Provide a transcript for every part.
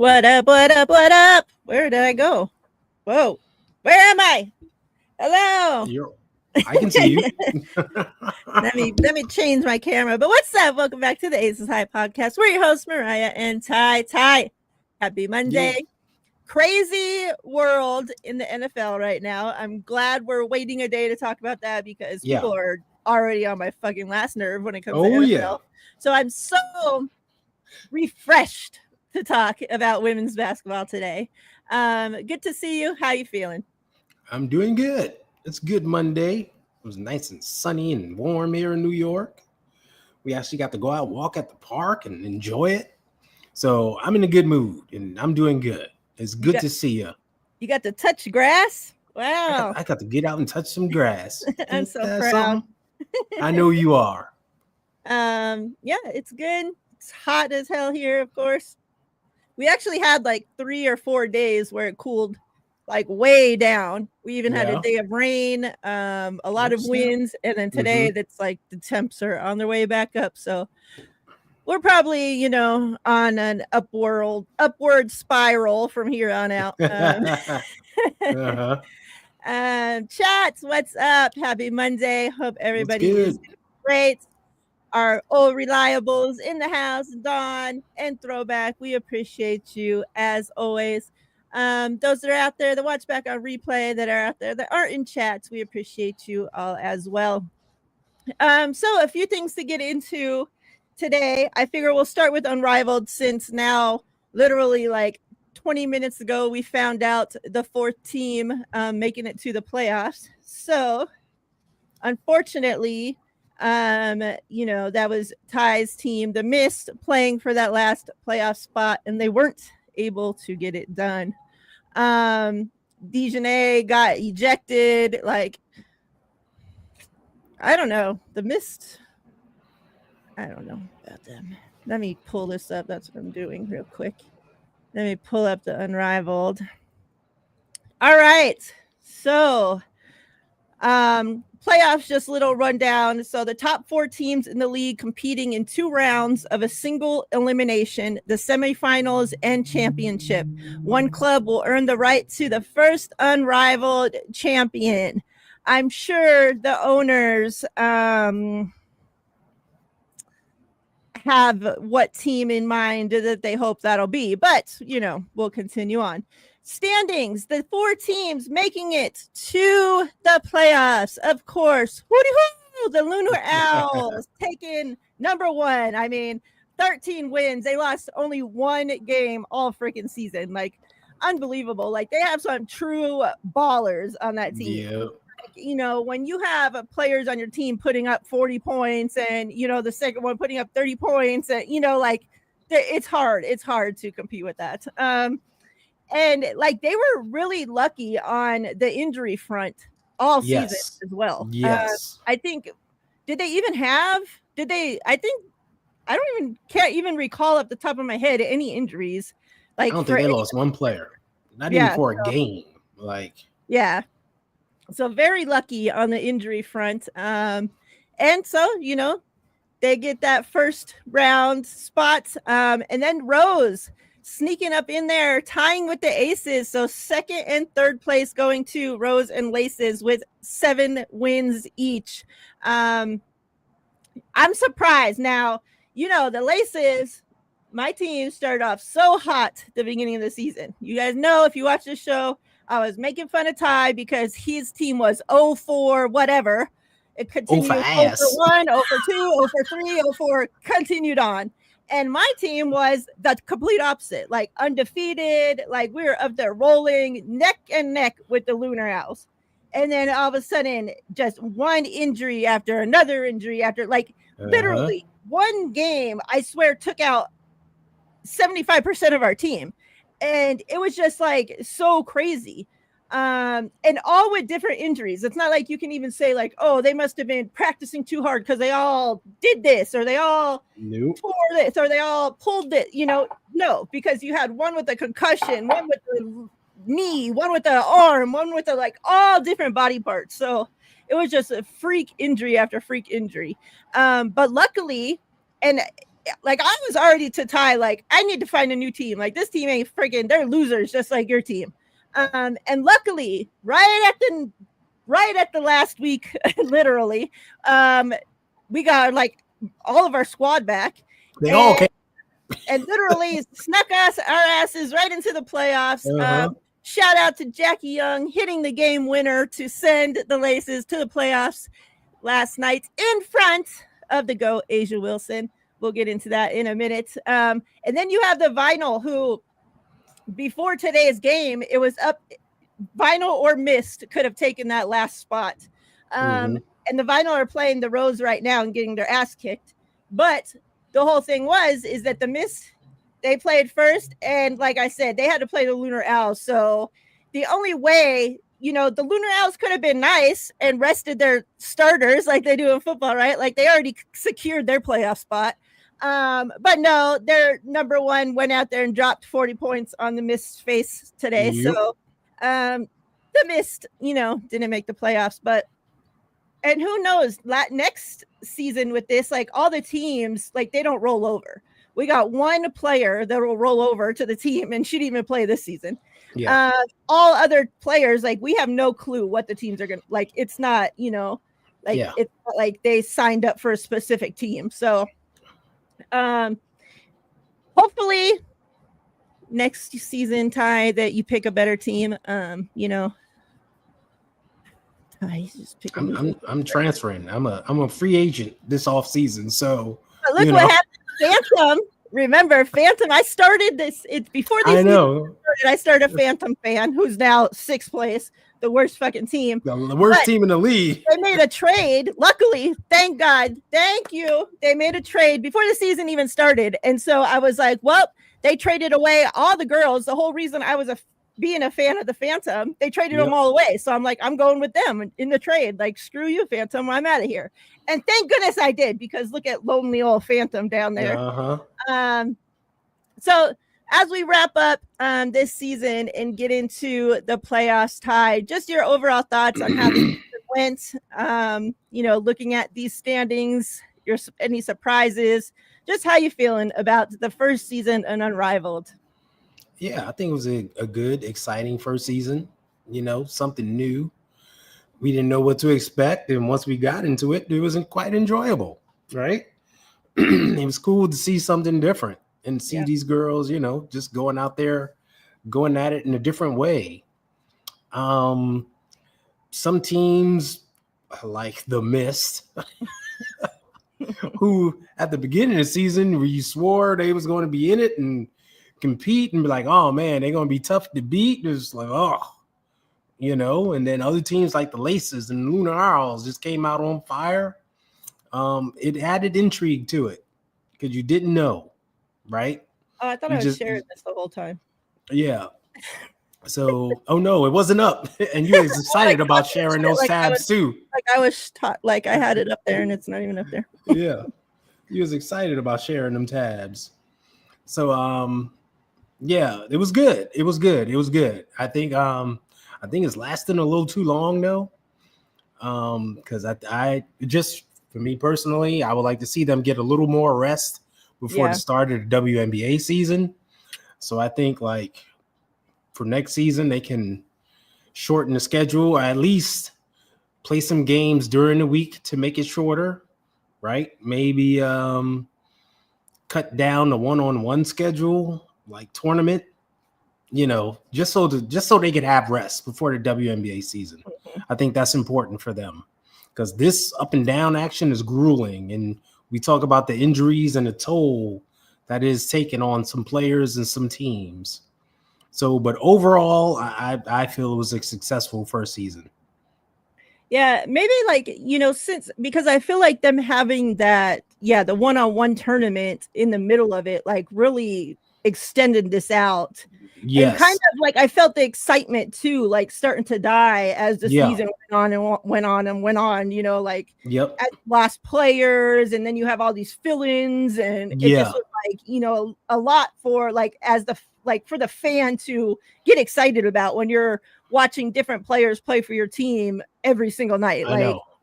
What up? What up? What up? Where did I go? Whoa. Where am I? Hello. I can see you. Let me change my camera. But what's up? Welcome back to the Aces High podcast. We're your hosts, Mariah and Ty. Ty, happy Monday. Yeah. Crazy world in the NFL right now. I'm glad we're waiting a day to talk about that because people are already on my fucking last nerve when it comes to NFL. Yeah. So I'm so refreshed to talk about women's basketball today. Good to see you. How you feeling? I'm doing good. It's good Monday. It was nice and sunny and warm here in New York. We actually got to go out, walk at the park and enjoy it. So I'm in a good mood and I'm doing good. It's good to see you. You got to touch grass? Wow. I got to get out and touch some grass. I'm so proud. I know you are. Yeah, it's good. It's hot as hell here, of course. We actually had like 3 or 4 days where it cooled like way down. We even had a day of rain, a lot of winds, and then today that's like the temps are on their way back up. So we're probably, on an upward spiral from here on out. Chats, what's up? Happy Monday. Hope everybody is great. Our old reliables in the house, Dawn and Throwback. We appreciate you as always. Those that are out there that watch back on replay, that are out there that aren't in chats, we appreciate you all as well. So a few things to get into today. I figure we'll start with Unrivaled, since now literally like 20 minutes ago we found out the 4th team making it to the playoffs. So unfortunately, that was Ty's team, the Mist, playing for that last playoff spot, and they weren't able to get it done. Dejanay got ejected. Like, I don't know. The Mist, I don't know about them. Let me pull this up. That's what I'm doing real quick. Let me pull up the Unrivaled. All right. So, playoffs, just a little rundown. So the top 4 teams in the league competing in 2 rounds of a single elimination, the semifinals and championship. One club will earn the right to the first Unrivaled champion. I'm sure the owners have what team in mind that they hope that'll be, but we'll continue on. Standings, the 4 teams making it to the playoffs. Of course, the Lunar Owls taking number 1. I mean, 13 wins. They lost only 1 game all freaking season. Like, unbelievable. Like, they have some true ballers on that team. Yeah. When you have players on your team putting up 40 points and, the second one putting up 30 points, and, it's hard. It's hard to compete with that. And like, they were really lucky on the injury front all season as well. Yes. I think, can't even recall off the top of my head any injuries. Like, I don't think they lost one player, not even for a game. Like, yeah. So very lucky on the injury front. And so, they get that first round spot. And then Rose sneaking up in there, tying with the Aces. So 2nd and 3rd place going to Rose and Laces with 7 wins each. I'm surprised. Now, the Laces, my team started off so hot at the beginning of the season. You guys know, if you watch this show, I was making fun of Ty because his team was 0-4, whatever. It continued 0-1, 0-2, 0-3, 0-4, continued on. And my team was the complete opposite, like undefeated. Like, we were up there rolling neck and neck with the Lunar Owls. And then all of a sudden, just one injury after another injury after, like, literally one game, I swear, took out 75% of our team. And it was just like so crazy. And all with different injuries. It's not like you can even say like, oh, they must have been practicing too hard because they all did this, or they all tore this, or they all pulled it, no, because you had one with a concussion, one with the knee, one with the arm, one with the, like, all different body parts. So it was just a freak injury after freak injury. But luckily, and like I was already to Ty, like I need to find a new team. Like this team ain't freaking, they're losers just like your team. And luckily, right at the last week, literally, we got like all of our squad back. They all came. And literally snuck our asses right into the playoffs. Shout out to Jackie Young hitting the game winner to send the Laces to the playoffs last night in front of the GOAT, Asia Wilson. We'll get into that in a minute. And then you have the Vinyl, who before today's game, it was up. Vinyl or Mist could have taken that last spot. And the Vinyl are playing the Rose right now and getting their ass kicked. But the whole thing is that the Mist, they played first. And like I said, they had to play the Lunar Owls. So the only way, the Lunar Owls could have been nice and rested their starters like they do in football, right? Like they already secured their playoff spot. But no, their number one went out there and dropped 40 points on the Mist's face today. Yep. So the Mist, didn't make the playoffs, and who knows, next season with this, like all the teams, like they don't roll over. We got one player that will roll over to the team and shouldn't even play this season. Yeah. All other players, like we have no clue what the teams are going to, like, it's not, it's not like they signed up for a specific team. So hopefully next season, Ty, that you pick a better team. I'm transferring. I'm a free agent this off season. So but look what happened. Phantom. Remember, Phantom. I started this. It's before this. I know. I started a Phantom fan who's now 6th place, the worst fucking team. The worst team in the league. They made a trade. Luckily, thank God. Thank you. They made a trade before the season even started. And so I was like, well, they traded away all the girls. The whole reason I was being a fan of the Phantom, they traded them all away. So I'm like, I'm going with them in the trade. Like, screw you, Phantom. I'm out of here. And thank goodness I did, because look at lonely old Phantom down there. So as we wrap up this season and get into the playoffs, Ty, just your overall thoughts on how the season went. Looking at these standings, any surprises, just how you feeling about the first season and Unrivaled? Yeah, I think it was a good, exciting first season. Something new. We didn't know what to expect, and once we got into it, it wasn't quite enjoyable, right? It was cool to see something different and see these girls, just going out there, going at it in a different way. Some teams like the Mist, who at the beginning of the season, where you swore they was going to be in it and compete and be like, oh man, they're going to be tough to beat. It's like, and then other teams like the Laces and Lunar Owls just came out on fire. It added intrigue to it because you didn't know, right? Oh, I thought I was sharing this the whole time. Yeah. So, oh no, it wasn't up. And you was excited about sharing those tabs too. Like I was taught, like I had it up there and it's not even up there. Yeah. You was excited about sharing them tabs. So, yeah, it was good. It was good. I think it's lasting a little too long though. Because I just, for me personally, I would like to see them get a little more rest before the start of the WNBA season. So I think like for next season, they can shorten the schedule, or at least play some games during the week to make it shorter, right? Maybe cut down the one-on-one schedule, like tournament, just so they could have rest before the WNBA season. I think that's important for them, because this up and down action is grueling, and we talk about the injuries and the toll that is taken on some players and some teams. So, but overall, I feel it was a successful first season. Yeah, maybe because I feel like them having that, the one-on-one tournament in the middle of it, like really extended this out. Yes. And kind of like I felt the excitement too, like starting to die as the season went on, as lost players, and then you have all these fill-ins, and it just was like, a lot for for the fan to get excited about when you're watching different players play for your team every single night.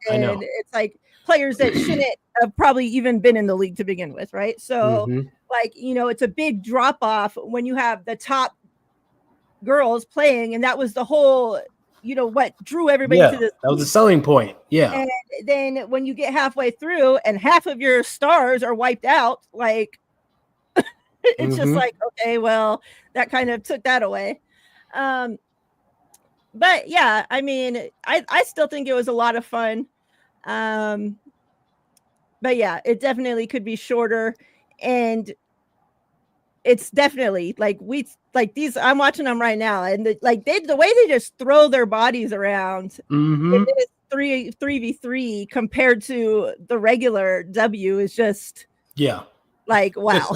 I know. and it's like players that shouldn't have probably even been in the league to begin with, right? So like, you know, it's a big drop off when you have the top girls playing, and that was the whole, you know, what drew everybody to this. That was a selling point. Yeah. And then when you get halfway through and half of your stars are wiped out, like it's just like, okay, well, that kind of took that away. But yeah, I mean, I still think it was a lot of fun. But yeah, it definitely could be shorter, and it's definitely like these. I'm watching them right now, and the way they just throw their bodies around in this 3v3 compared to the regular W is just like wow.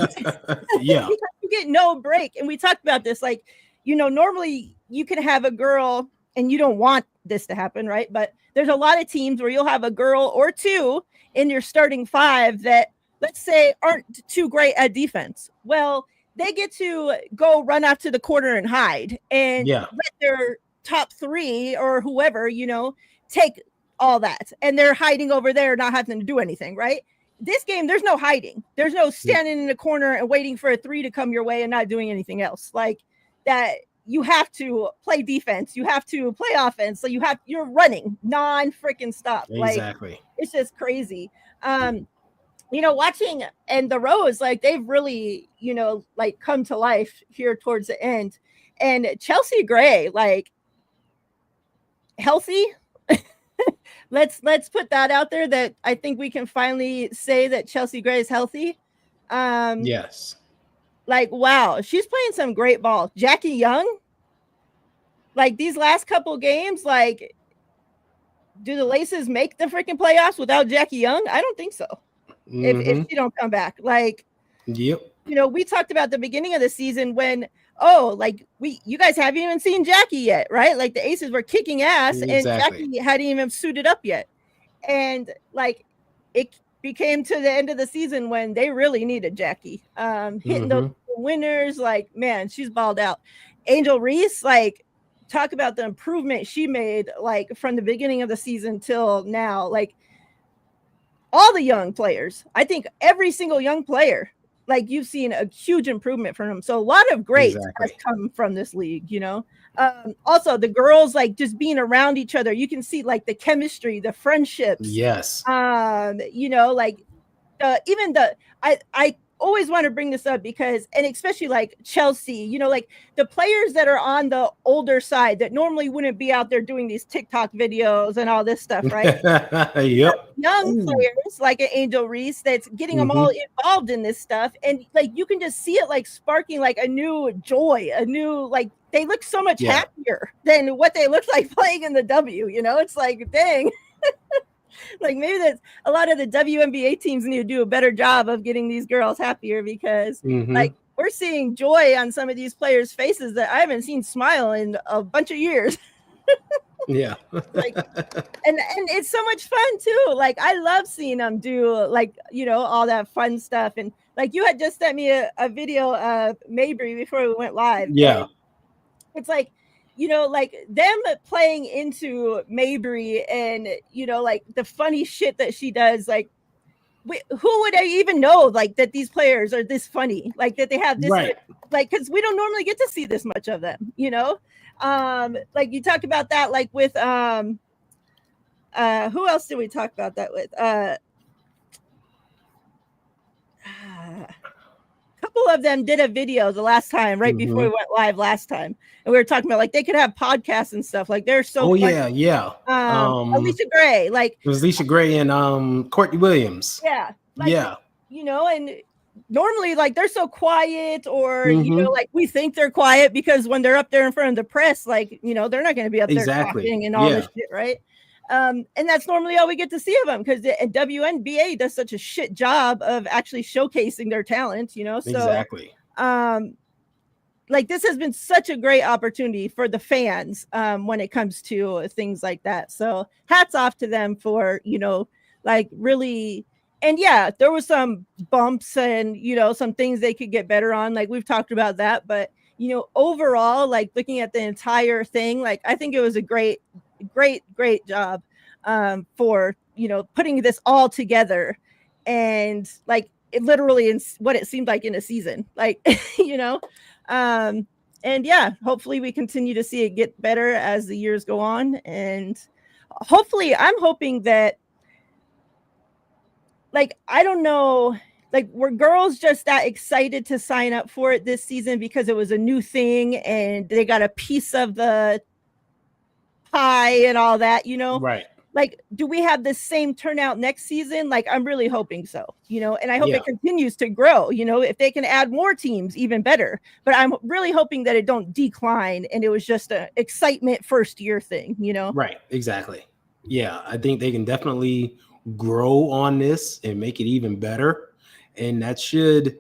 Yeah. You get no break, and we talked about this. Like, you know, normally you can have a girl, and you don't want this to happen, right? But there's a lot of teams where you'll have a girl or two in your starting five that, let's say, aren't too great at defense. Well, they get to go run out to the corner and hide, and let their top three or whoever, you know, take all that. And they're hiding over there, not having to do anything, right? This game, there's no hiding. There's no standing in the corner and waiting for a three to come your way and not doing anything else. Like that, you have to play defense. You have to play offense. So you're running non-freaking stop. Exactly. Like, it's just crazy. You know, watching and the Rose, like they've really, you know, like come to life here towards the end. And Chelsea Gray, like healthy. let's put that out there, that I think we can finally say that Chelsea Gray is healthy. Yes. Like, wow, she's playing some great ball. Jackie Young, like these last couple games, like, do the Laces make the freaking playoffs without Jackie Young? I don't think so. If she don't come back, like, you know, we talked about the beginning of the season when, you guys haven't even seen Jackie yet, right? Like the Aces were kicking ass, and Jackie hadn't even suited up yet, and like it became to the end of the season when they really needed Jackie, hitting the winners. Like, man, she's balled out. Angel Reese, like, talk about the improvement she made, like from the beginning of the season till now. Like, all the young players, I think every single young player, like, you've seen a huge improvement from them. So a lot of greats has come from this league, you know. Also the girls, like just being around each other, you can see like the chemistry, the friendships. Yes. You know, like I always want to bring this up because, and especially like Chelsea, you know, like the players that are on the older side that normally wouldn't be out there doing these TikTok videos and all this stuff, right? Young players like an Angel Reese that's getting them all involved in this stuff, and like you can just see it like sparking like a new joy, a new, like, they look so much happier than what they looked like playing in the W, you know. It's like, dang. Like, maybe that's a lot of the WNBA teams need to do a better job of getting these girls happier, because like we're seeing joy on some of these players' faces that I haven't seen smile in a bunch of years. Like, and it's so much fun too. Like, I love seeing them do, like, you know, all that fun stuff. And like, you had just sent me a video of Mabry before we went live. It's like, you know, like them playing into Mabry and, you know, like the funny shit that she does. Like, who would I even know, like, that these players are this funny, like that they have this, like, because we don't normally get to see this much of them, you know. Like you talked about that, like with who else did we talk about that with? Couple of them did a video the last time, right before we went live last time, and we were talking about like they could have podcasts and stuff. Like, they're so funny. Alicia Gray, like, it was Alicia Gray and Courtney Williams. You know, and normally like they're so quiet, or you know, like we think they're quiet because when they're up there in front of the press, like, you know, they're not going to be up there talking and all this shit, right? And that's normally all we get to see of them, because the WNBA does such a shit job of actually showcasing their talent, you know. So like, this has been such a great opportunity for the fans when it comes to things like that. So hats off to them for, you know, like really. And yeah, there was some bumps and, you know, some things they could get better on. Like, we've talked about that, but, you know, overall, like looking at the entire thing, like I think it was a great job. for, putting this all together. And like it literally in what it seemed like in a season, like, and yeah, hopefully we continue to see it get better as the years go on. And hopefully I'm hoping that, like, I don't know, like, were girls just that excited to sign up for it this season because it was a new thing and they got a piece of the pie and all that, Right. like, do we have the same turnout next season? Like, I'm really hoping so, and I hope Yeah. it continues to grow, if they can add more teams, even better. But I'm really hoping that it don't decline and it was just a excitement first year thing, Right. Exactly. Yeah. I think they can definitely grow on this and make it even better. And that should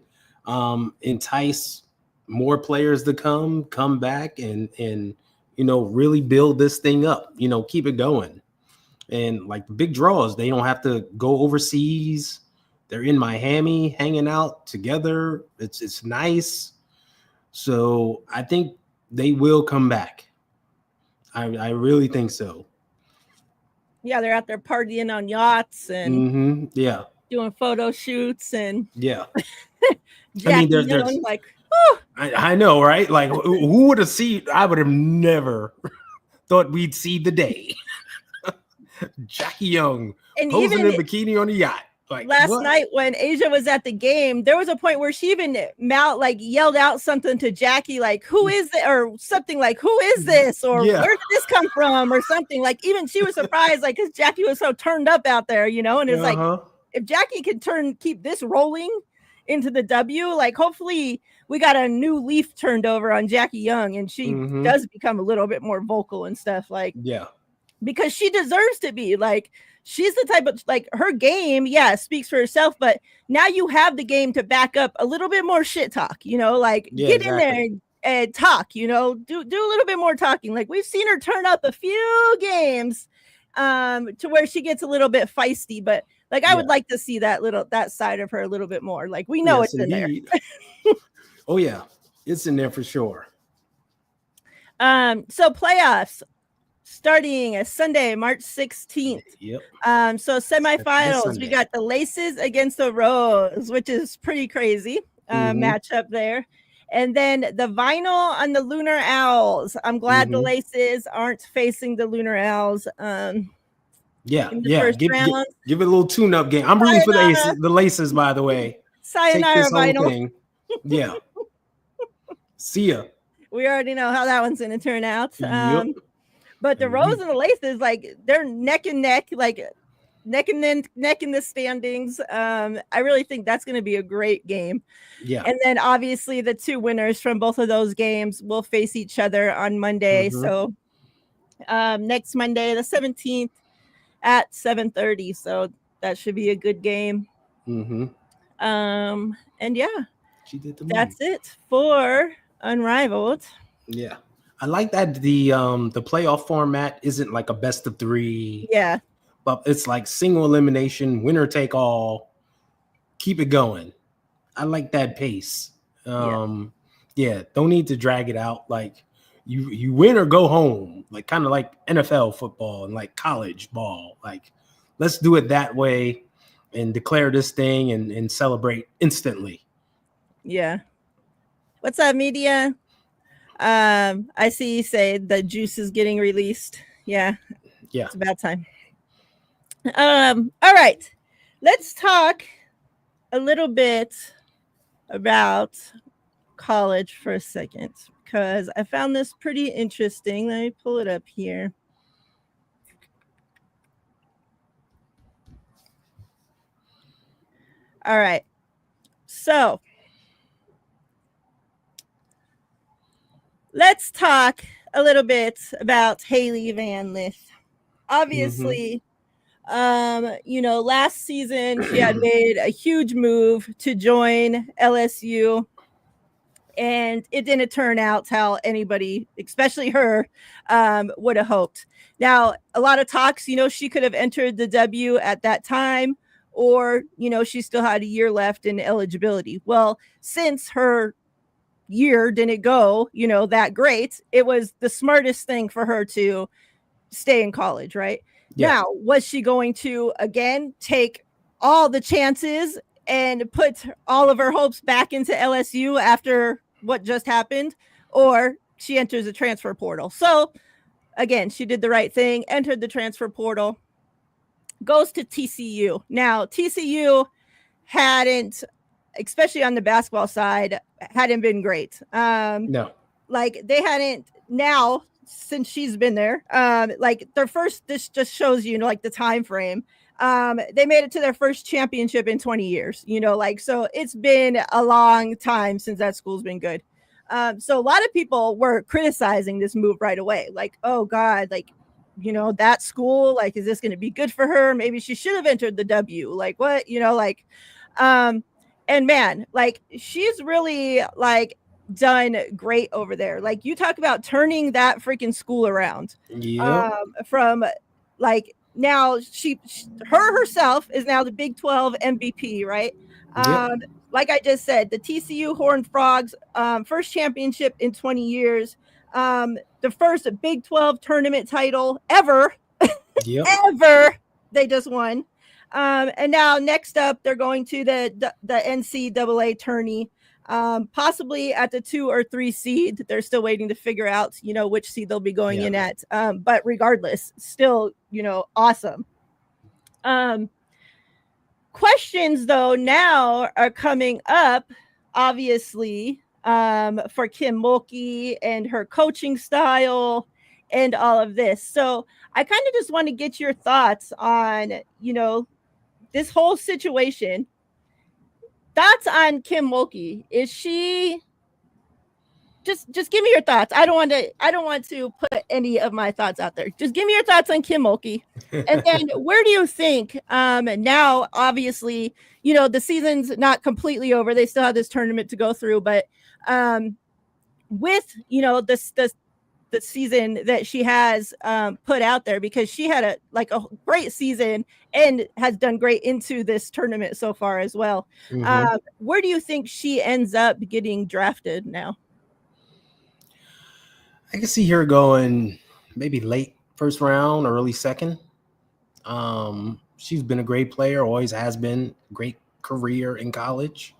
entice more players to come back and really build this thing up, keep it going. And like the big draws, they don't have to go overseas. They're in Miami hanging out together. It's nice. So I think they will come back. I really think so. Yeah, they're out there partying on yachts and Yeah. doing photo shoots and Yeah. Jackie there's Young, like, I know, right? Like who would have seen? I would have never thought we'd see the day. Jackie Young and posing even in bikini on a yacht. Like last what? night when Asia was at the game, there was a point where she even yelled out something to Jackie, like, who is it? Or something like, who is this? Or Yeah. where did this come from? Or something. Like, even she was surprised, like, because Jackie was so turned up out there, and it's like, if Jackie could keep this rolling into the W, like, hopefully we got a new leaf turned over on Jackie Young and she does become a little bit more vocal and stuff, like, Yeah. because she deserves to be. Like, she's the type of, like, her game, speaks for herself, but now you have the game to back up a little bit more shit talk, like, get in there and talk, do a little bit more talking. Like, we've seen her turn up a few games to where she gets a little bit feisty, but like, I would like to see that side of her a little bit more. Like, we know it's in there. Oh yeah, it's in there for sure. So playoffs starting Sunday, March 16th. Yep. So semifinals, we got the Laces against the Rose, which is pretty crazy matchup there. And then the Vinyl on the Lunar Owls. I'm glad the Laces aren't facing the Lunar Owls. Yeah. Give it a little tune-up game. I'm rooting for the Laces, by the way. Sayonara, Vinyl. Yeah. See ya. We already know how that one's going to turn out. Yep. But the Rose and the Laces, like, they're neck and neck, like neck in the standings. I really think that's going to be a great game. Yeah. And then obviously the two winners from both of those games will face each other on Monday. So next Monday, the 17th at 7:30. So that should be a good game. And yeah, that's it for Unrivaled. Yeah. I like that the playoff format isn't like a best of 3. Yeah. But it's like single elimination, winner take all. Keep it going. I like that pace. Don't need to drag it out. Like you win or go home. Like kind of like NFL football and like college ball. Like let's do it that way and declare this thing and celebrate instantly. Yeah. What's up, media? I see you say the juice is getting released. Yeah. It's about time. All right. Let's talk a little bit about college for a second because I found this pretty interesting. Let me pull it up here. All right. So let's talk a little bit about Haley Van Lith. Obviously, last season she had made a huge move to join LSU, and it didn't turn out how anybody, especially her, would have hoped. Now, a lot of talks, she could have entered the W at that time, or, she still had a year left in eligibility. Well, since her year didn't go, that great, it was the smartest thing for her to stay in college, right? Yeah. Now, was she going to again take all the chances and put all of her hopes back into LSU after what just happened, or she enters the transfer portal? So again, she did the right thing, entered the transfer portal, goes to TCU. Now, TCU hadn't, especially on the basketball side, hadn't been great. No. Like they hadn't now since she's been there. Like their first, this just shows you, like the time frame. They made it to their first championship in 20 years. Like so, it's been a long time since that school's been good. So a lot of people were criticizing this move right away. Like, oh God, like that school, like, is this going to be good for her? Maybe she should have entered the W. Like what, like, and man, like she's really like done great over there. Like you talk about turning that freaking school around. Yep. From like now her herself is now the Big 12 MVP, right? Yep. Like I just said, the TCU Horned Frogs, first championship in 20 years, the first Big 12 tournament title ever, Yep. ever. They just won. And now next up, they're going to the NCAA tourney, possibly at the 2 or 3 seed. They're still waiting to figure out, which seed they'll be going in at. But regardless, still, awesome. Questions though now are coming up, obviously, for Kim Mulkey and her coaching style and all of this. So I kind of just want to get your thoughts on, this whole situation. Thoughts on Kim Mulkey? Is she just give me your thoughts? I don't want to put any of my thoughts out there. Just give me your thoughts on Kim Mulkey. And then where do you think now obviously, the season's not completely over. They still have this tournament to go through, but with, the season that she has put out there, because she had a great season and has done great into this tournament so far as well. Mm-hmm. Where do you think she ends up getting drafted now? I can see her going maybe late first round or early second. She's been a great player, always has been. Great career in college.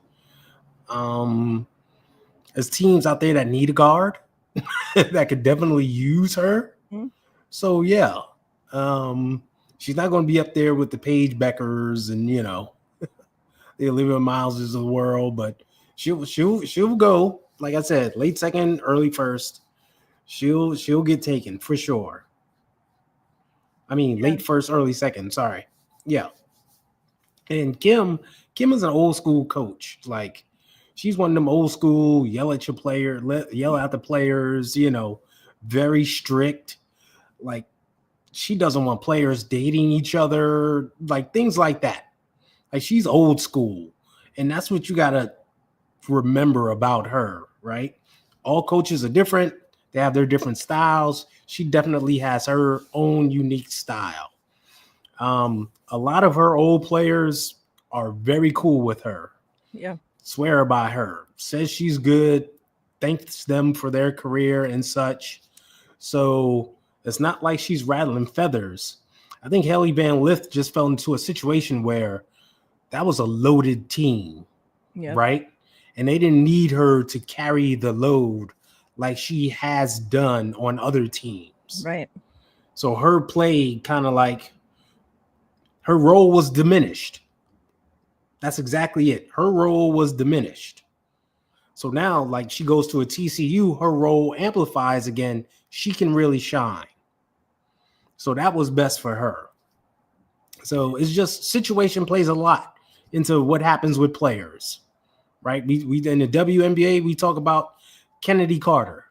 There's teams out there that need a guard that could definitely use her. Mm-hmm. So yeah, she's not going to be up there with the Paige Beckers and the Olivia Mileses of the world, but she'll go, like I said, late second, early first. She'll get taken for sure. I mean, late first, early second. Sorry, yeah. And Kim is an old school coach. Like she's one of them old school yell at your player, yell at the players. Very strict. Like she doesn't want players dating each other, like things like that. Like she's old school, and that's what you gotta remember about her, right? All coaches are different. They have their different styles. She definitely has her own unique style. A lot of her old players are very cool with her. Yeah. Swear by her. Says she's good. Thanks them for their career and such. So it's not like she's rattling feathers. I think Haley Van Lith just fell into a situation where that was a loaded team, right? And they didn't need her to carry the load like she has done on other teams. Right. So her play kind of like her role was diminished. That's exactly it. Her role was diminished. So now, like she goes to a TCU, her role amplifies again. She can really shine. So that was best for her. So it's just situation plays a lot into what happens with players, right? We in the WNBA, we talk about Kennedy Carter,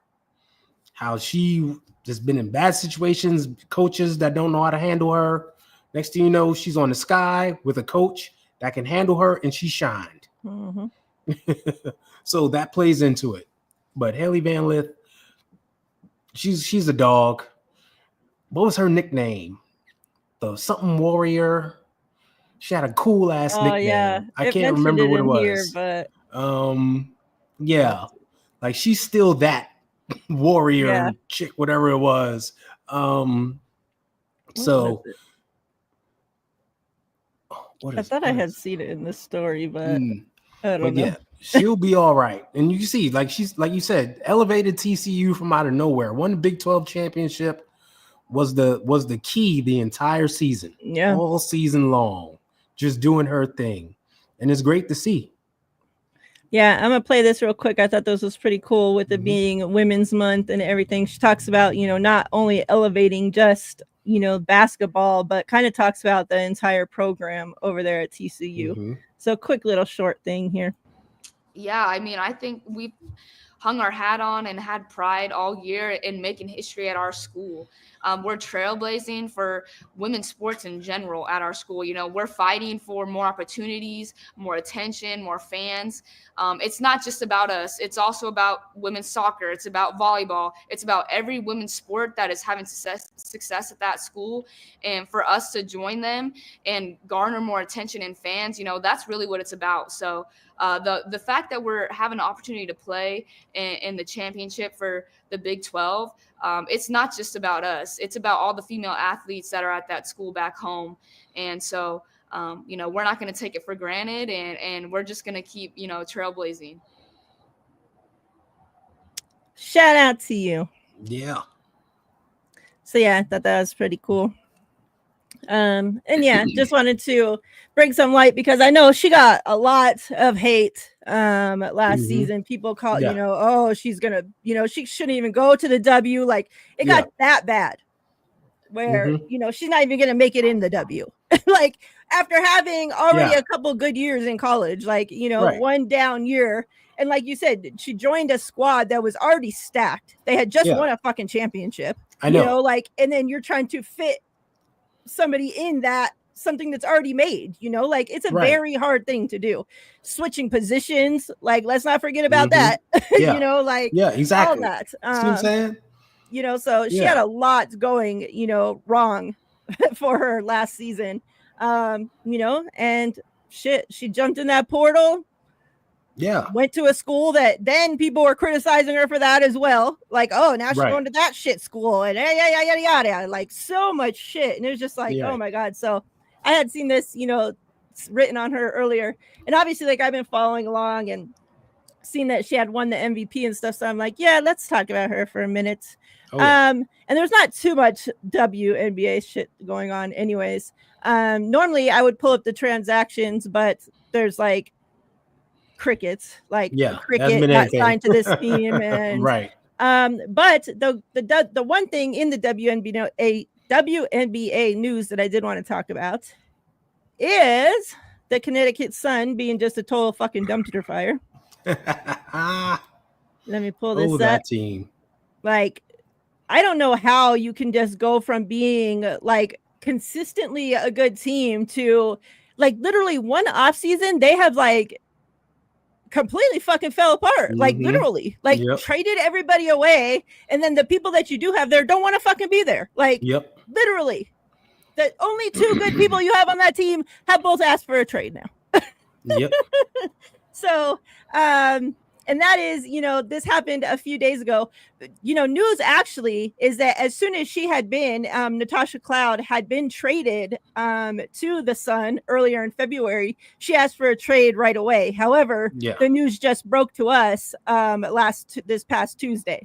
how she has been in bad situations, coaches that don't know how to handle her. Next thing you know, she's on the sky with a coach that can handle her, and she shined. Mm-hmm. So that plays into it. But Haley Van Lith, she's a dog. What was her nickname? The something warrior. She had a cool ass nickname. Yeah. I can't remember what it was. Here, but yeah, like she's still that warrior chick, whatever it was. So I thought I had seen it in this story, but I don't know. Yeah, she'll be all right. And you see, she's like you said, elevated TCU from out of nowhere. Won the Big 12 championship, was the key the entire season. Yeah, all season long, just doing her thing, and it's great to see. Yeah, I'm gonna play this real quick. I thought this was pretty cool with it being Women's Month and everything. She talks about, not only elevating just, basketball, but kind of talks about the entire program over there at TCU. So quick little short thing here. Yeah, I mean, I think we've hung our hat on and had pride all year in making history at our school. We're trailblazing for women's sports in general at our school. We're fighting for more opportunities, more attention, more fans. It's not just about us. It's also about women's soccer. It's about volleyball. It's about every women's sport that is having success at that school. And for us to join them and garner more attention and fans, that's really what it's about. So the fact that we're having an opportunity to play in the championship for the Big 12, it's not just about us. It's about all the female athletes that are at that school back home. And so, we're not going to take it for granted, and we're just going to keep, trailblazing. Shout out to you. Yeah. So yeah, I thought that was pretty cool. And yeah, just wanted to bring some light because I know she got a lot of hate last season. People call, oh, she's gonna, she shouldn't even go to the W. Like it got that bad where, she's not even gonna make it in the W. Like after having already a couple good years in college, like, one down year. And like you said, she joined a squad that was already stacked. They had just won a fucking championship. I know. And then you're trying to fit somebody in that something that's already made, it's a very hard thing to do. Switching positions, like let's not forget about that. Exactly. All that. See what I'm saying? So she had a lot going, wrong for her last season. And shit, she jumped in that portal. Yeah. Went to a school that then people were criticizing her for that as well. Like, oh, now she's going to that shit school and yada. Like so much shit. And it was just like, oh my God. So I had seen this, written on her earlier. And obviously, like I've been following along and seen that she had won the MVP and stuff. So I'm like, yeah, let's talk about her for a minute. And there's not too much WNBA shit going on anyways. Normally I would pull up the transactions, but there's like crickets, like cricket got signed to this team, and but the one thing in the WNBA news that I did want to talk about is the Connecticut Sun being just a total fucking dumpster fire. Let me pull this up. That team. Like, I don't know how you can just go from being like consistently a good team to like literally one off season they have like completely fucking fell apart. Like literally, like traded everybody away, and then the people that you do have there don't want to fucking be there. Like literally, the only two good people you have on that team have both asked for a trade now. So and that is, this happened a few days ago. News actually is that as soon as she had been, Natasha Cloud had been traded to the Sun earlier in February. She asked for a trade right away. However, the news just broke to us this past Tuesday.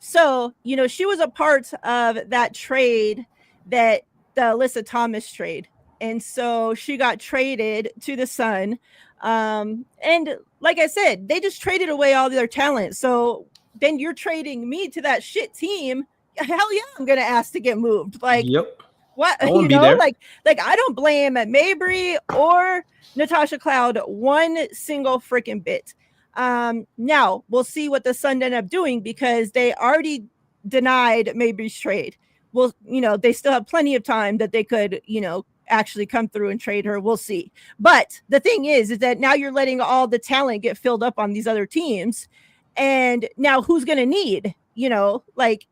So, she was a part of that trade, that the Alyssa Thomas trade. And so she got traded to the Sun. And like I said, they just traded away all their talent. So then you're trading me to that shit team. Hell yeah, I'm gonna ask to get moved. Like, what? Like I don't blame Mabry or Natasha Cloud one single freaking bit. Now we'll see what the Sun end up doing, because they already denied Mabry's trade. Well, they still have plenty of time that they could, actually come through and trade her. We'll see. But the thing is that now you're letting all the talent get filled up on these other teams, and now who's going to need, like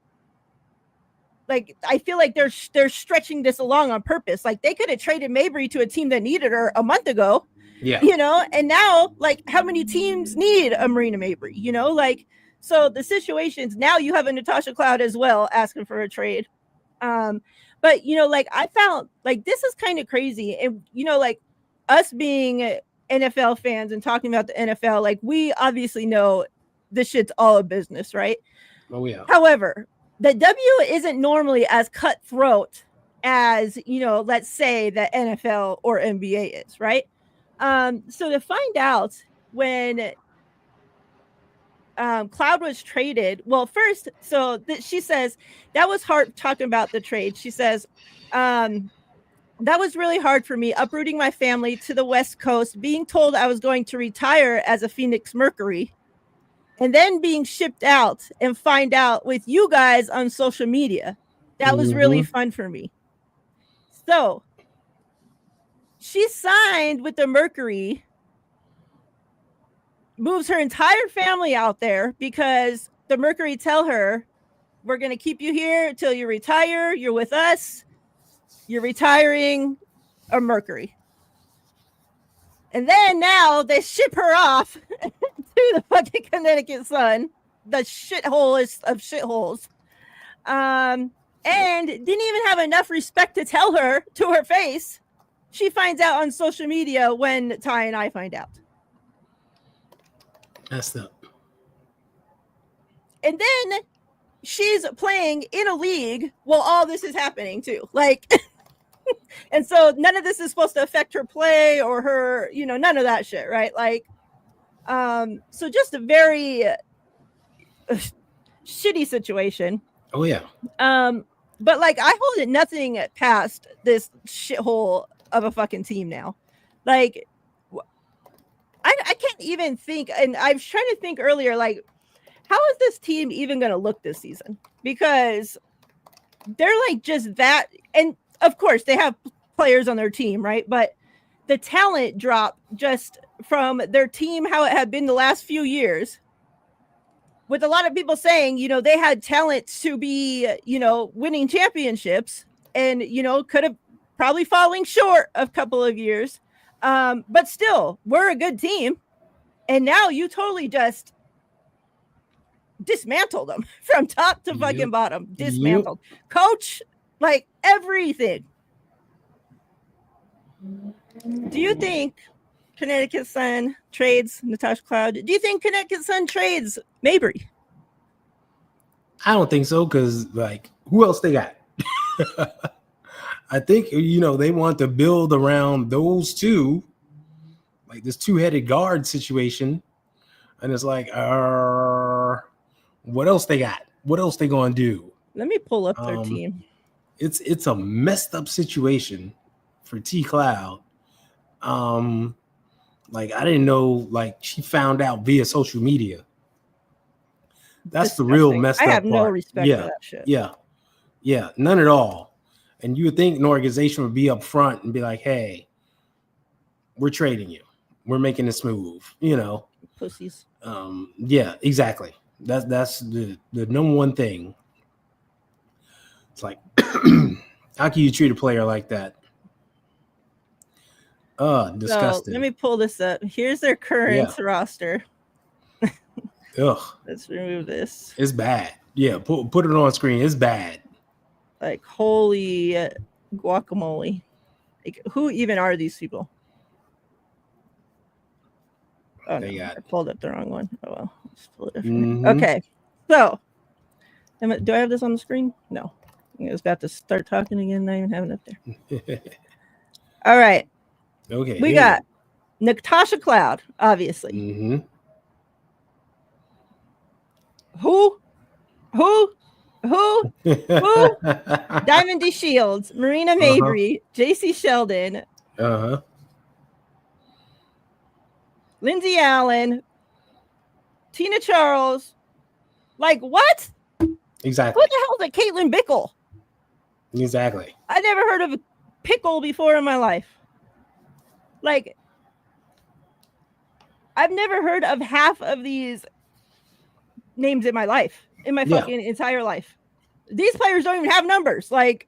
I feel like they're stretching this along on purpose. Like they could have traded Mabry to a team that needed her a month ago, and now like how many teams need a Marina Mabry, so the situations now you have a Natasha Cloud as well asking for a trade. But like I found like this is kind of crazy, and like us being NFL fans and talking about the NFL, like we obviously know this shit's all a business, right? Oh yeah. However, the W isn't normally as cutthroat as let's say the NFL or NBA is, right? So to find out when Cloud was traded, well, first, so she says that was hard talking about the trade. She says, that was really hard for me, uprooting my family to the West Coast, being told I was going to retire as a Phoenix Mercury, and then being shipped out and find out with you guys on social media. That was really fun for me. So she signed with the Mercury, moves her entire family out there because the Mercury tell her, we're going to keep you here until you retire. You're with us. You're retiring a Mercury. And then now they ship her off to the fucking Connecticut Sun, the shitholest of shitholes. And didn't even have enough respect to tell her to her face. She finds out on social media when Ty and I find out. Messed up. And then she's playing in a league while all this is happening too. Like, and so none of this is supposed to affect her play or her, none of that shit, right? Like, so just a very shitty situation. Oh yeah. But like I hold it nothing past this shithole of a fucking team now. Like, I can't even think, and I was trying to think earlier, like, how is this team even going to look this season? Because they're like just that, and of course they have players on their team, right? But the talent drop just from their team, how it had been the last few years, with a lot of people saying, they had talent to be, winning championships and, could have probably falling short a couple of years. But still, we're a good team. And now you totally just dismantled them from top to fucking bottom. Dismantled. Coach, like everything. Do you think Connecticut Sun trades Natasha Cloud? Do you think Connecticut Sun trades Mabry? I don't think so, because like who else they got? I think they want to build around those two, like this two-headed guard situation, and it's like, what else they got? What else they gonna do? Let me pull up their team. It's a messed up situation for T Cloud. Like I didn't know, like she found out via social media. That's disgusting. The real messed up part. I have no respect for that shit. Yeah, none at all. And you would think an organization would be up front and be like, hey, we're trading you. We're making this move, Pussies. Yeah, exactly. That's the number one thing. It's like, how can you treat a player like that? Disgusting. So, let me pull this up. Here's their current roster. Ugh. Let's remove this. It's bad. Yeah, put it on screen. It's bad. Like, holy guacamole. Like, who even are these people? Oh, no, I pulled up the wrong one. Oh, well. Let's pull it different. Okay. So, do I have this on the screen? No. I was about to start talking again. Not even having it there. All right. Okay. We got Natasha Cloud, obviously. Who? Diamond D. Shields, Marina Mabry, JC Sheldon, Lindsay Allen, Tina Charles. Like, what? Exactly. Who the hell is a Caitlin Bickle? Exactly. I never heard of a pickle before in my life. Like, I've never heard of half of these names in my life, in my fucking entire life. These players don't even have numbers. Like,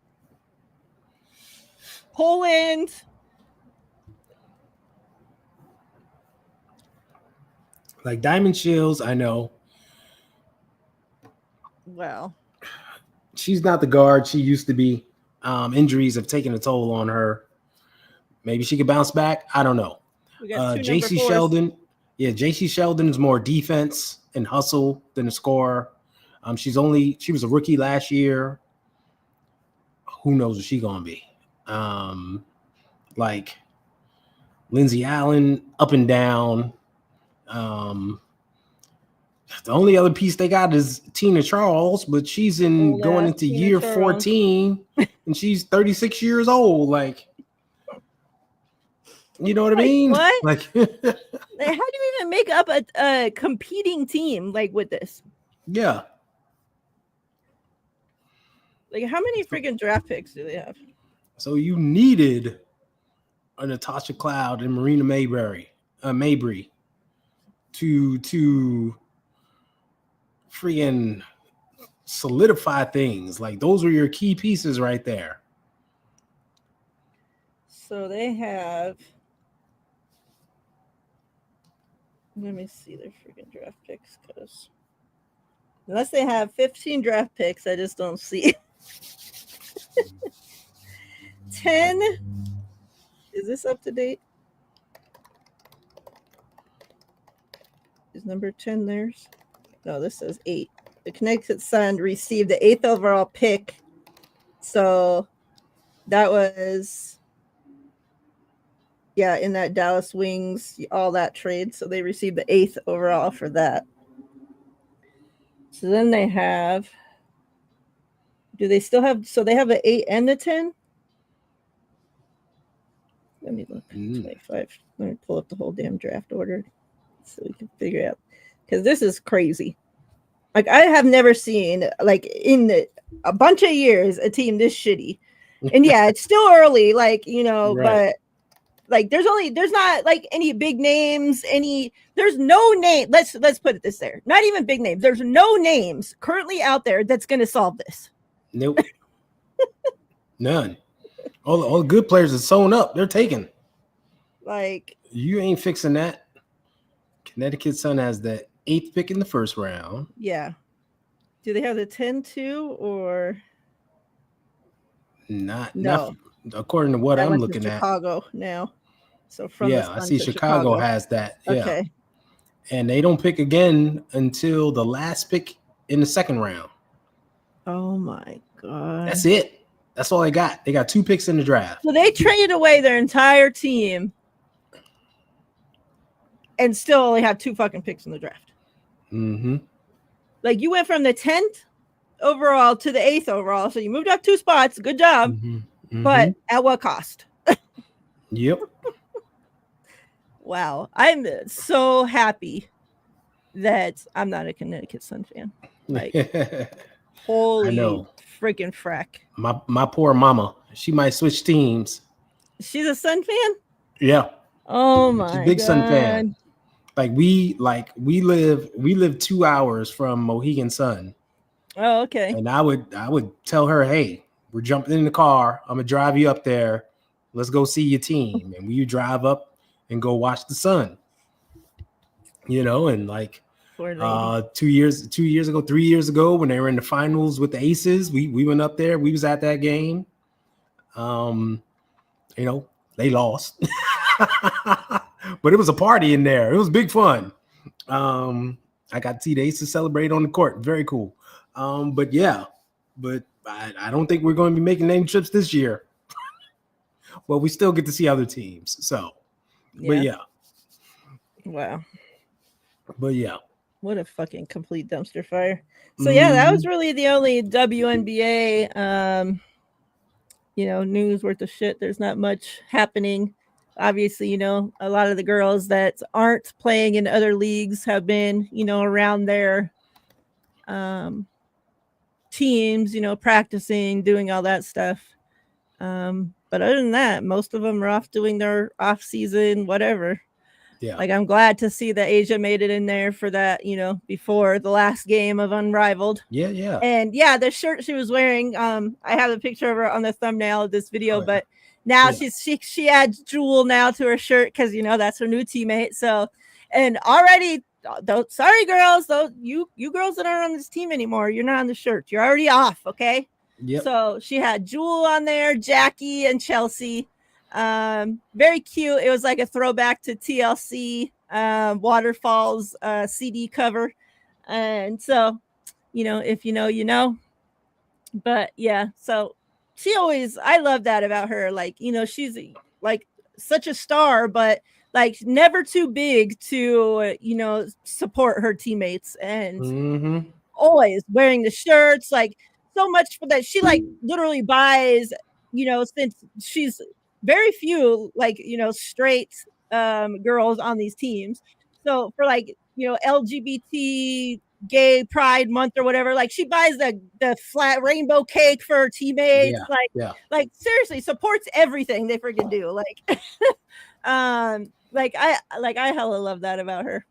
Poland. Like Diamond Shields, I know. Well, she's not the guard she used to be. Injuries have taken a toll on her. Maybe she could bounce back. I don't know. We got two JC number 4s. Sheldon. Yeah, JC Sheldon's more defense and hustle than a scorer. She was a rookie last year. Who knows what she's gonna be? Like Lindsey Allen, up and down. The only other piece they got is Tina Charles, but she's going into Tina year Charles. 14, and she's 36 years old. Like, you know what I mean? What? Like, How do you even make up a competing team like with this? yeah. Like, how many freaking draft picks do they have? So you needed a Natasha Cloud and Marina Mabry to freaking solidify things. Like, those are your key pieces right there. So they have. Let me see their freaking draft picks, because unless they have 15 draft picks, I just don't see. 10. Is this up to date? Is number 10 theirs? No, this says 8. The Connecticut Sun received the 8th overall pick. So that was, yeah, in that Dallas Wings, all that trade. So they received the 8th overall for that. So then they have, do they still have, so they have the 8 and the 10? Let me look. 25. Let me pull up the whole damn draft order so we can figure out. Because this is crazy. Like, I have never seen, like, in a bunch of years, a team this shitty. And yeah, it's still early, like, you know, Right. but like there's not like any big names, there's no name. Let's put it this there. Not even big names. There's no names currently out there that's gonna solve this. Nope. None. All the good players are sewn up. They're taken. Like, You ain't fixing that. Connecticut Sun has the 8th pick in the first round. yeah. Do they have the 10 too, or Not no? According to what That I'm went to looking at. Chicago now. So from the Yeah, I Sun see to Chicago has that. Yeah. Okay. And they don't pick again until the last pick in the second round. Oh my god. That's it. That's all they got. They got 2 picks in the draft. So they traded away their entire team and still only have 2 fucking picks in the draft. Mm-hmm. Like, you went from the 10th overall to the 8th overall. So you moved up 2 spots. Good job. Mm-hmm. Mm-hmm. But at what cost? Yep. Wow. I'm so happy that I'm not a Connecticut Sun fan. Like, holy I know. freaking frack. My poor mama. She might switch teams. She's a Sun fan? Yeah. Oh my She's a big god. Sun fan. Like we live 2 hours from Mohegan Sun. Oh, okay. And I would tell her, hey, we're jumping in the car. I'm gonna drive you up there. Let's go see your team. And we drive up and go watch the Sun. You know, and like 3 years ago, when they were in the finals with the Aces, we went up there. We was at that game. You know, they lost. But it was a party in there. It was big fun. I got to see the Aces celebrate on the court. Very cool. But yeah, I don't think we're going to be making any trips this year. Well, we still get to see other teams. So, but yeah. Wow. But yeah. What a fucking complete dumpster fire. So yeah, that was really the only WNBA news worth of shit. There's not much happening. Obviously, you know, a lot of the girls that aren't playing in other leagues have been, you know, around their teams, you know, practicing, doing all that stuff. But other than that, most of them are off doing their off season, whatever. Yeah. Like, I'm glad to see that Asia made it in there for that, you know, before the last game of Unrivaled. Yeah, yeah. And yeah, the shirt she was wearing, I have a picture of her on the thumbnail of this video, but now she adds Jewel now to her shirt because, you know, that's her new teammate. So, and already, sorry girls, though, you girls that aren't on this team anymore, you're not on the shirt. You're already off, okay? Yep. So she had Jewel on there, Jackie, and Chelsea. Very cute. It was like a throwback to TLC Waterfalls CD cover. And so, if you know, you know. But yeah, so I love that about her. Like, she's like such a star, but like never too big to, support her teammates, and Mm-hmm. always wearing the shirts, like so much for that. She like literally buys, since she's very few, like, straight girls on these teams. So for like, LGBT gay pride month or whatever, like she buys the flat rainbow cake for her teammates. Yeah. Like, Yeah. like seriously supports everything they freaking do. Like, I hella love that about her.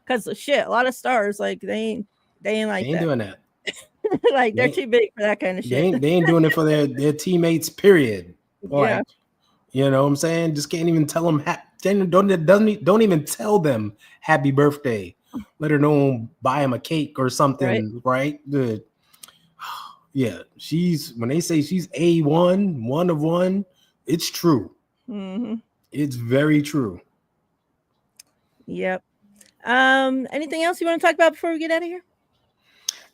Cause shit, a lot of stars, like they ain't like They ain't that. doing that. Like they're too big for that kind of shit. They ain't doing it for their teammates, period. Like, Yeah. you know what I'm saying? Just can't even tell them don't even tell them happy birthday. Let her know, buy them a cake or something, right? Good. Yeah, when they say she's A1, one of one, it's true. Mm-hmm. It's very true. Yep. Anything else you want to talk about before we get out of here?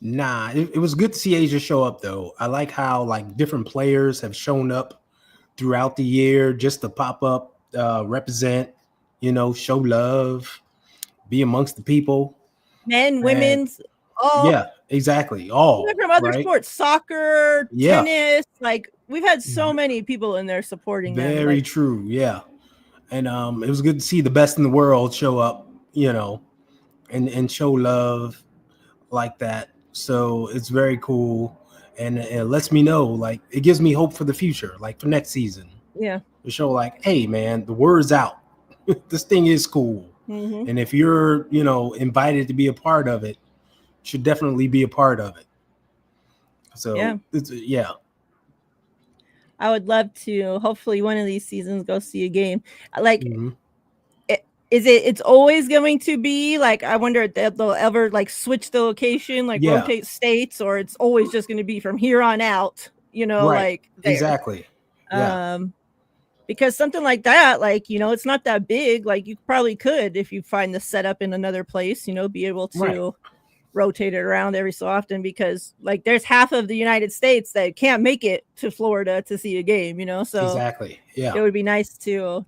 Nah, it was good to see Asia show up though. I like how like different players have shown up throughout the year just to pop up, represent, show love, be amongst the people. Men, women's, all. Yeah, exactly. All from other right? sports, soccer, Yeah. tennis. Like we've had so many people in there supporting them. Very Like, true. Yeah. And it was good to see the best in the world show up, and show love like that. So it's very cool. And it lets me know, like, it gives me hope for the future, like for next season. yeah. To show like, hey man, the word's out. This thing is cool. Mm-hmm. And if you're, invited to be a part of it, you should definitely be a part of it. So yeah. I would love to hopefully one of these seasons go see a game. Like, it's always going to be like, I wonder if they'll ever like switch the location, like rotate states, or it's always just going to be from here on out, like there. Exactly. Yeah. Because something like that, like, it's not that big. Like you probably could, if you find the setup in another place, be able to rotate it around every so often, because like there's half of the United States that can't make it to Florida to see a game, so exactly. Yeah, it would be nice to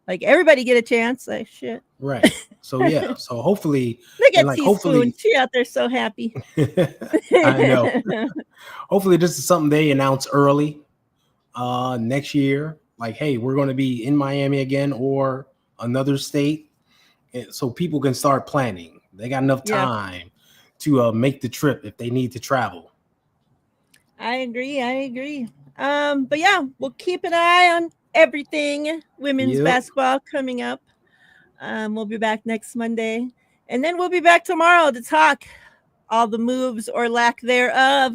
like everybody get a chance. Like shit, right? So yeah, so hopefully look at like Teaspoon, she out there so happy. I know. Hopefully this is something they announce early next year, like, hey, we're going to be in Miami again or another state, so people can start planning. They got enough time to make the trip if they need to travel. I agree. But yeah, we'll keep an eye on everything women's basketball coming up. We'll be back next Monday, and then we'll be back tomorrow to talk all the moves or lack thereof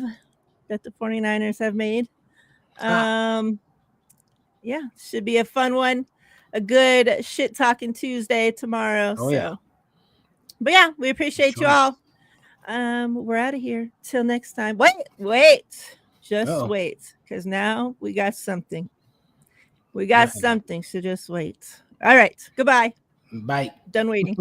that the 49ers have made. Yeah, should be a fun one. A good shit talking Tuesday tomorrow. But yeah, we appreciate you all. We're out of here till next time. Wait, just wait, because now we got something. So just wait. All right, goodbye. Bye. Done waiting.